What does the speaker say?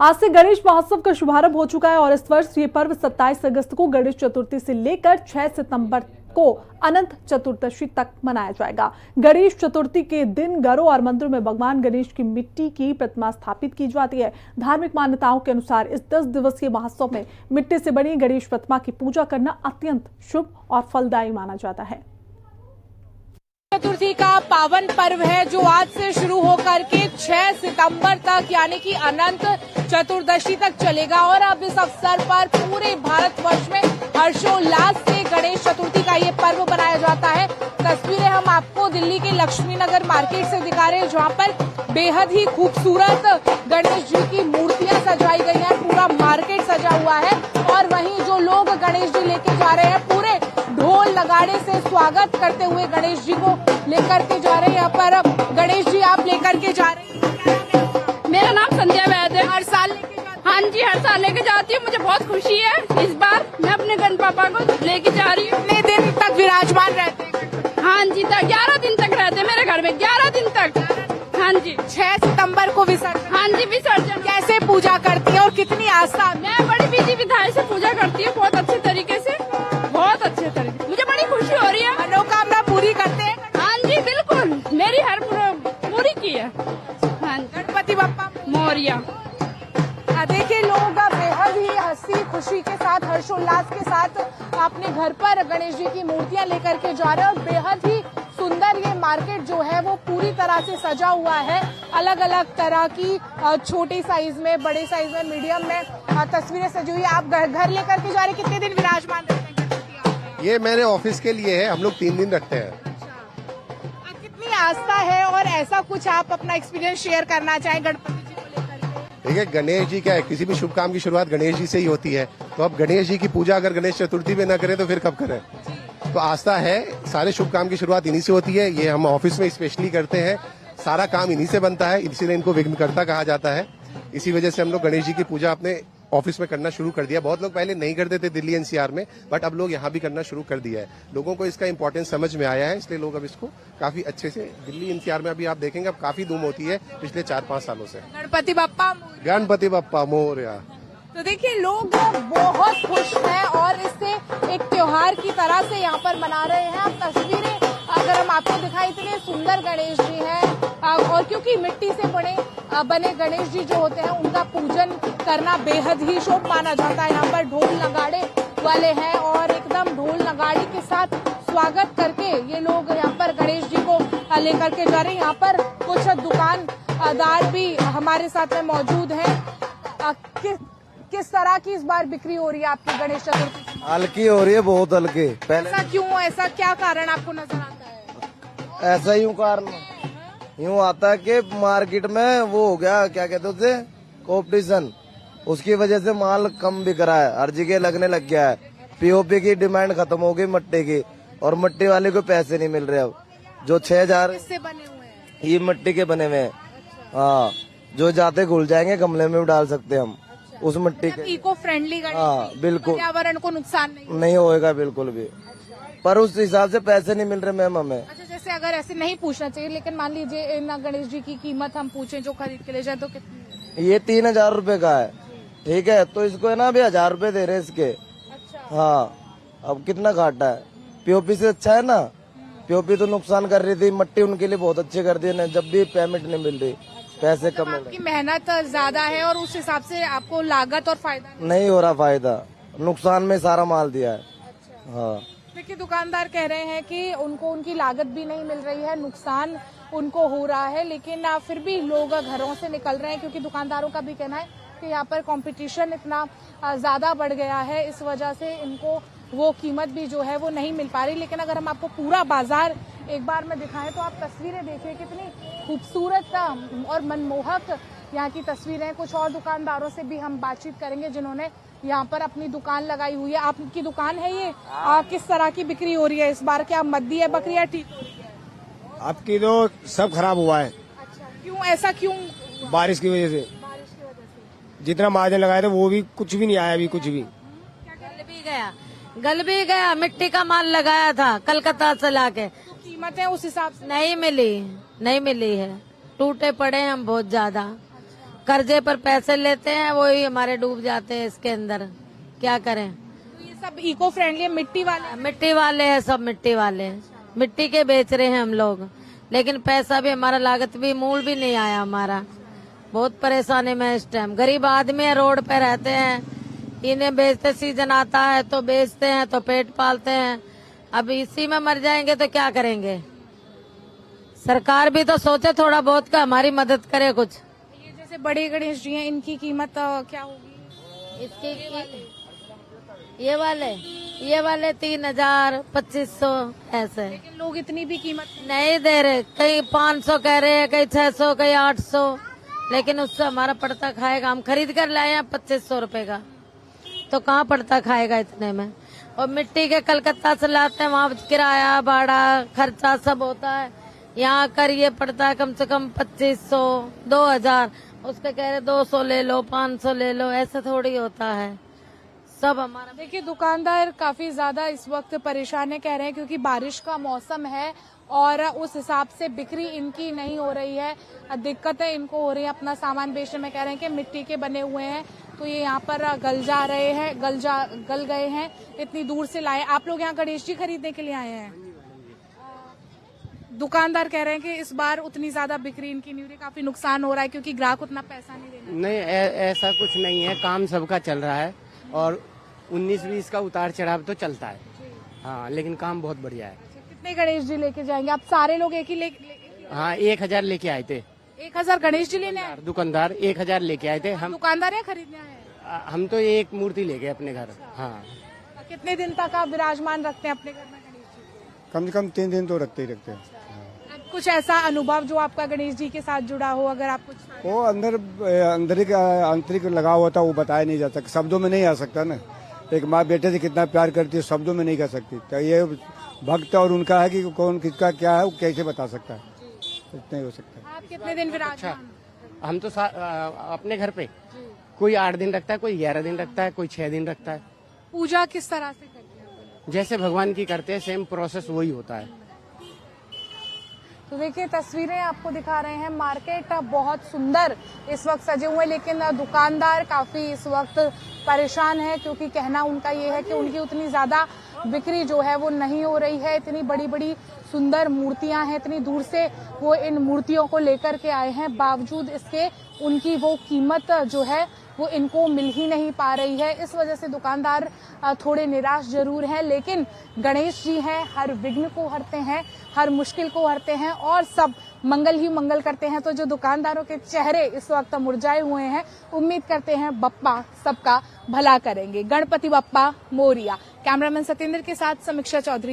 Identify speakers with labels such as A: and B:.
A: आज से गणेश महोत्सव का शुभारंभ हो चुका है और इस वर्ष ये पर्व 27 अगस्त को गणेश चतुर्थी से लेकर 6 सितंबर को अनंत चतुर्दशी तक मनाया जाएगा। गणेश चतुर्थी के दिन घरों और मंदिरों में भगवान गणेश की मिट्टी की प्रतिमा स्थापित की जाती है। धार्मिक मान्यताओं के अनुसार इस 10 दिवसीय महोत्सव में मिट्टी से बनी गणेश प्रतिमा की पूजा करना अत्यंत शुभ और फलदायी माना जाता है।
B: चतुर्थी का पावन पर्व है जो आज से शुरू होकर के 6 सितंबर तक यानी कि अनंत चतुर्दशी तक चलेगा और अब इस अवसर पर पूरे भारतवर्ष में हर्षोल्लास से गणेश चतुर्थी का ये पर्व मनाया जाता है। तस्वीरें हम आपको दिल्ली के लक्ष्मी नगर मार्केट से दिखा रहे हैं जहाँ पर बेहद ही खूबसूरत गणेश जी की मूर्तियां सजाई गई हैं। पूरा मार्केट सजा हुआ है और वहीं जो लोग गणेश जी लेके जा रहे हैं पूरे ढोल नगाड़े से स्वागत करते हुए गणेश जी को लेकर के जा रहे हैं। यहाँ पर गणेश जी आप लेकर के जा रहे हैं।
C: मेरा नाम संध्या वैद है।
B: हर साल लेके जाते हैं?
C: हाँ जी, हर साल लेके जाती हूँ। मुझे बहुत खुशी है। इस बार मैं अपने गण पापा को लेके जा रही हूँ।
B: कितने दिन तक विराजमान रहते हैं?
C: हाँ जी, 11 दिन तक रहते हैं मेरे घर में, 11 दिन तक। हाँ जी,
B: 6 सितंबर को विसर्जन।
C: हाँ जी, विसर्जन।
B: कैसे पूजा करती है और कितनी आस्था?
C: मैं बड़ी विधि विधान से पूजा करती हूँ, बहुत अच्छे तरीके से, बहुत अच्छे तरीके। मुझे बड़ी खुशी हो रही है।
B: मनोकामना पूरी करते हैं?
C: हाँ जी, बिल्कुल, मेरी हर पूरी की है। हाँ,
B: गणपति बप्पा
C: मोरिया।
B: देखिए लोग बेहद ही हंसी खुशी के साथ हर्षोल्लास के साथ अपने घर पर गणेश जी की मूर्तियां लेकर के जा रहे हैं और बेहद ही सुंदर ये मार्केट जो है वो पूरी तरह से सजा हुआ है। अलग अलग तरह की छोटे साइज में, बड़े साइज में, मीडियम में तस्वीरें सजी हुई है। आप घर लेकर के जा रहे, कितने दिन विराजमान रहते हैं?
D: ये मेरे ऑफिस के लिए है, हम लोग 3 दिन रखते हैं।
B: कितनी आस्था है और ऐसा कुछ आप अपना एक्सपीरियंस शेयर करना चाहें गणपति जी को लेकर के?
D: देखिए गणेश जी क्या है, किसी भी शुभ काम की शुरुआत गणेश जी से ही होती है। तो अब गणेश जी की पूजा अगर गणेश चतुर्थी में न करें तो फिर कब करें? तो आस्था है, सारे शुभ काम की शुरुआत इन्हीं से होती है। ये हम ऑफिस में स्पेशली करते हैं, सारा काम इन्हीं से बनता है, इसीलिए इनको विघ्नकर्ता कहा जाता है। इसी वजह से हम लोग गणेश जी की पूजा अपने ऑफिस में करना शुरू कर दिया। बहुत लोग पहले नहीं करते थे दिल्ली एनसीआर में, बट अब लोग यहाँ भी करना शुरू कर दिया है। लोगों को इसका इंपॉर्टेंस समझ में आया है, इसलिए लोग अब इसको काफी अच्छे से दिल्ली एनसीआर में अभी आप देखेंगे अब काफी धूम होती है पिछले 4-5 सालों से।
B: गणपति बप्पा
D: गणपति बप्पा मोरया।
B: तो देखिए लोग बहुत खुश हैं और इसे एक त्योहार की तरह से यहाँ पर मना रहे हैं। आप तस्वीरें अगर हम आपको दिखाएं, इतने सुंदर गणेश जी हैं और क्योंकि मिट्टी से बने गणेश जी जो होते हैं उनका पूजन करना बेहद ही शुभ माना जाता है। यहाँ पर ढोल नगाड़े वाले हैं और एकदम ढोल नगाड़े के साथ स्वागत करके ये लोग यहाँ पर गणेश जी को लेकर के जा रहे हैं। यहाँ पर कुछ दुकानदार भी हमारे साथ में मौजूद हैं। किस तरह की इस बार बिक्री हो रही है आपकी गणेश चतुर्थी?
E: हल्की हो रही है, बहुत हल्की। पहले
B: ऐसा क्यों, ऐसा क्या कारण आपको नजर आता है?
E: ऐसा यूं कारण यूं आता है कि मार्केट में वो हो गया, क्या कहते हैं उसे, कॉम्पिटिशन। उसकी वजह से माल कम बिक रहा है, हर जगह लगने लग गया है। पीओपी की डिमांड खत्म हो गई मिट्टी की, और मिट्टी वाले को पैसे नहीं मिल रहे। अब जो 6000
B: किससे बने हुए हैं?
E: ये मिट्टी के बने हुए हैं। हाँ, जो जाते घुल जाएंगे गमले में भी डाल सकते हैं हम उस मिट्टी के।
B: Eco friendly Ganesh.
E: हाँ बिल्कुल,
B: पर्यावरण को नुकसान
E: नहीं होएगा बिल्कुल भी, पर उस हिसाब से पैसे नहीं मिल रहे मैम हमें।
B: अच्छा, जैसे अगर ऐसे नहीं पूछना चाहिए, लेकिन मान लीजिए इन गणेश जी की कीमत हम पूछें जो खरीद के ले जाए तो कितनी?
E: ये 3000 रुपए का है, ठीक है, तो इसको है ना अभी 1000 रुपए दे रहे इसके।
B: अच्छा।
E: हाँ, अब कितना घाटा है? पीओपी से अच्छा है ना, पीओपी तो नुकसान कर रही थी, मिट्टी उनके लिए बहुत अच्छी कर दी ना, जब भी पेमेंट नहीं मिल रही, पैसे कम मिल रहे।
B: आपकी मेहनत ज्यादा है और उस हिसाब से आपको लागत और फायदा
E: नहीं हो रहा, फायदा नुकसान में सारा माल दिया है।
B: अच्छा।
E: हाँ,
B: देखिए दुकानदार कह रहे हैं कि उनको उनकी लागत भी नहीं मिल रही है, नुकसान उनको हो रहा है, लेकिन फिर भी लोग घरों से निकल रहे हैं क्योंकि दुकानदारों का भी कहना है कि यहाँ पर कंपटीशन इतना ज्यादा बढ़ गया है, इस वजह से इनको वो कीमत भी जो है वो नहीं मिल पा रही। लेकिन अगर हम आपको पूरा बाजार एक बार में दिखाएं तो आप तस्वीरें देखिए, कितनी खूबसूरत और मनमोहक यहाँ की तस्वीरें। कुछ और दुकानदारों से भी हम बातचीत करेंगे जिन्होंने यहाँ पर अपनी दुकान लगाई हुई है। आपकी दुकान है ये, किस तरह की बिक्री हो रही है इस बार? क्या मद्दी है, बकरियां ठीक हो रही है?
F: आपकी तो सब खराब हुआ है।
B: अच्छा, क्यों, ऐसा क्यों?
F: बारिश की वजह से।
B: बारिश की वजह से
F: जितना मार्जिन लगाए थे वो भी कुछ भी नहीं आया अभी, कुछ भी।
G: गल भी गया, मिट्टी का माल लगाया था कलकत्ता से लाके,
B: तो कीमतें उस हिसाब से
G: नहीं मिली है, टूटे पड़े हम बहुत ज्यादा। कर्जे पर पैसे लेते हैं, वही हमारे डूब जाते हैं इसके अंदर। क्या करें?
B: तो ये सब इको फ्रेंडली है, मिट्टी वाले
G: मिट्टी वाले हैं, सब मिट्टी वाले हैं, मिट्टी के बेच रहे हैं हम लोग, लेकिन पैसा भी हमारा, लागत भी, मूल भी नहीं आया हमारा। बहुत परेशानी में इस टाइम। गरीब आदमी है, रोड पे रहते हैं, इन्हें बेचते, सीजन आता है तो बेचते हैं तो पेट पालते हैं। अब इसी में मर जाएंगे तो क्या करेंगे? सरकार भी तो सोचे थोड़ा बहुत का हमारी मदद करे कुछ।
B: ये जैसे बड़े गणेश जी हैं, इनकी कीमत क्या होगी?
G: इसकी ये वाले 3000, 2500 ऐसे।
B: लेकिन लोग इतनी भी कीमत
G: नहीं दे रहे, कहीं 500 कह रहे हैं, कहीं 600, कहीं 800, लेकिन उससे हमारा पड़ता खाएगा। हम खरीद कर लाए हैं 2500 रुपए का, तो कहाँ पड़ता खाएगा इतने में? और मिट्टी के कलकत्ता से लाते हैं, वहाँ किराया भाड़ा खर्चा सब होता है। यहाँ कर ये पड़ता है कम से कम 2500, 2000, उसके कह रहे 200 ले लो, 500 ले लो, ऐसा थोड़ी होता है सब हमारा।
B: देखिए, दुकानदार काफी ज्यादा इस वक्त परेशान है, कह रहे हैं क्योंकि बारिश का मौसम है और उस हिसाब से बिक्री इनकी नहीं हो रही है, दिक्कतें इनको हो रही है अपना सामान बेचने में। कह रहे हैं कि मिट्टी के बने हुए हैं तो ये यहाँ पर गल गए हैं, इतनी दूर से लाए। आप लोग यहाँ गणेश जी खरीदने के लिए आए हैं? दुकानदार कह रहे हैं कि इस बार उतनी ज्यादा बिक्री इनकी नहीं हो रही, काफी नुकसान हो रहा है क्योंकि ग्राहक उतना पैसा नहीं दे रहे।
H: नहीं, ऐसा कुछ नहीं है, काम सबका चल रहा है और 19-20 का उतार चढ़ाव तो चलता है। हाँ, लेकिन काम बहुत बढ़िया है।
B: कितने गणेश जी लेके जाएंगे आप? सारे लोग एक ही
H: हाँ, 1000 लेके आए थे।
B: 1000 गणेश जी लेने आए?
H: दुकानदार 1000 लेके आए थे। हम
B: दुकानदार है खरीदने आए हैं?
H: हम तो एक मूर्ति ले गए अपने घर। हाँ।
B: कितने दिन तक आप विराजमान रखते हैं अपने घर में गणेश जी?
F: कम से कम 3 दिन तो रखते ही रखते हैं।
B: कुछ ऐसा अनुभव जो आपका गणेश जी के साथ जुड़ा हो, अगर आप कुछ?
F: वो आंतरिक लगाव होता है, वो बताया नहीं जा सकता, शब्दों में नहीं आ सकता ना। एक माँ बेटे से कितना प्यार करती है, शब्दों में नहीं कर सकती। तो ये भक्त और उनका है कि कौन किसका क्या है, वो कैसे बता सकता है, इतना ही हो सकता है।
B: आप कितने दिन विराजमान?
H: हम तो अपने घर पे कोई 8 दिन रखता है, कोई 11 दिन रखता है, कोई 6 दिन रखता है।
B: पूजा किस तरह से करते हैं?
H: जैसे भगवान की करते हैं, सेम प्रोसेस वही होता है।
B: तो देखिए, तस्वीरें आपको दिखा रहे हैं। मार्केट बहुत सुंदर इस वक्त सजे हुए, लेकिन दुकानदार काफी इस वक्त परेशान है क्योंकि कहना उनका ये है कि उनकी उतनी ज्यादा बिक्री जो है वो नहीं हो रही है। इतनी बड़ी बड़ी सुंदर मूर्तियां हैं, इतनी दूर से वो इन मूर्तियों को लेकर के आए हैं, बावजूद इसके उनकी वो कीमत जो है वो इनको मिल ही नहीं पा रही है। इस वजह से दुकानदार थोड़े निराश जरूर हैं, लेकिन गणेश जी हैं, हर विघ्न को हरते हैं, हर मुश्किल को हरते हैं और सब मंगल ही मंगल करते हैं। तो जो दुकानदारों के चेहरे इस वक्त मुरझाए हुए हैं, उम्मीद करते हैं बप्पा सबका भला करेंगे। गणपति बप्पा मोरिया। कैमरामैन सत्येंद्र के साथ समीक्षा चौधरी।